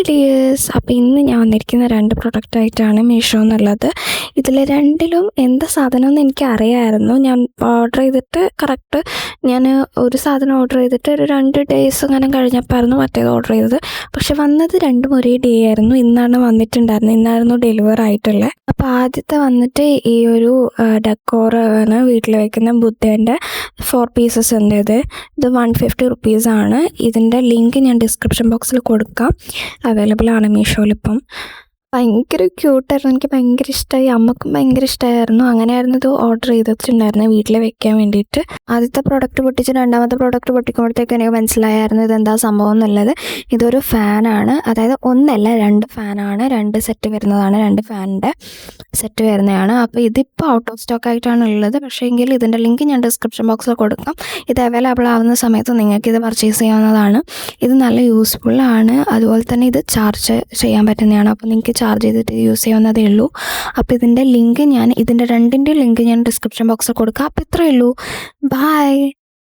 Dears, അപ്പോൾ ഇന്ന് ഞാൻ വന്നിരിക്കുന്ന 2 പ്രൊഡക്റ്റായിട്ടാണ് മീഷോ എന്നുള്ളത്. ഇതിൽ രണ്ടിലും എന്താ സാധനം എന്ന് എനിക്കറിയാമായിരുന്നു. ഞാൻ ഓർഡർ ചെയ്തിട്ട് ഞാൻ ഒരു സാധനം ഓർഡർ ചെയ്തിട്ട് ഒരു 2 ഡേയ്സ് അങ്ങനെ കഴിഞ്ഞപ്പോഴായിരുന്നു മറ്റേത് ഓർഡർ ചെയ്തത്. പക്ഷെ വന്നത് രണ്ടും ഒരേ ഡേ ആയിരുന്നു. ഇന്നാണ് വന്നിട്ടുണ്ടായിരുന്നത്, ഇന്നായിരുന്നു ഡെലിവർ ആയിട്ടുള്ളത്. അപ്പോൾ ആദ്യത്തെ വന്നിട്ട് ഈ ഒരു ഡെക്കോറാണ്, വീട്ടിൽ വയ്ക്കുന്ന ബുദ്ധേൻ്റെ 4 പീസസ് ഉണ്ട്. ഇത് 150 റുപ്പീസാണ്. ഇതിൻ്റെ ലിങ്ക് ഞാൻ ഡിസ്ക്രിപ്ഷൻ ബോക്സിൽ കൊടുക്കാം. അവൈലബിൾ ആണ് മീഷോയിൽ ഇപ്പം. ഭയങ്കര ക്യൂട്ടായിരുന്നു, എനിക്ക് ഭയങ്കര ഇഷ്ടമായി, അമ്മക്കും ഭയങ്കര ഇഷ്ടമായിരുന്നു. അങ്ങനെയായിരുന്നു ഇത് ഓർഡർ ചെയ്തിട്ടുണ്ടായിരുന്നത് വീട്ടിൽ വെക്കാൻ വേണ്ടിയിട്ട്. ആദ്യത്തെ പ്രോഡക്റ്റ് പൊട്ടിച്ച് രണ്ടാമത്തെ പ്രോഡക്റ്റ് പൊട്ടിക്കുമ്പോഴത്തേക്ക് എനിക്ക് മനസ്സിലായിരുന്നു ഇതെന്താ സംഭവം എന്നുള്ളത്. ഇതൊരു ഫാനാണ്, അതായത് ഒന്നല്ല 2 ഫാനാണ്, 2 സെറ്റ് വരുന്നതാണ്, 2 ഫാനിൻ്റെ സെറ്റ് വരുന്നതാണ്. അപ്പോൾ ഇതിപ്പോൾ ഔട്ട് ഓഫ് സ്റ്റോക്ക് ആയിട്ടാണ് ഉള്ളത്. പക്ഷേ എങ്കിൽ ഇതിൻ്റെ ലിങ്ക് ഞാൻ ഡിസ്ക്രിപ്ഷൻ ബോക്സിൽ കൊടുക്കാം. ഇത് അവൈലബിൾ ആവുന്ന സമയത്ത് നിങ്ങൾക്ക് ഇത് പർച്ചേസ് ചെയ്യാവുന്നതാണ്. ഇത് നല്ല യൂസ്ഫുള്ളാണ്, അതുപോലെ തന്നെ ഇത് ചാർജ് ചെയ്യാൻ പറ്റുന്നതാണ്. അപ്പോൾ നിങ്ങൾക്ക് ചാർജ് ചെയ്തിട്ട് യൂസ് ചെയ്യാവുന്നതേ ഉള്ളൂ. അപ്പോൾ ഇതിൻ്റെ രണ്ടിൻ്റെ ലിങ്ക് ഞാൻ ഡിസ്ക്രിപ്ഷൻ ബോക്സിൽ കൊടുക്കാം. അപ്പോൾ ഇത്രയേ ഉള്ളൂ. ബൈ.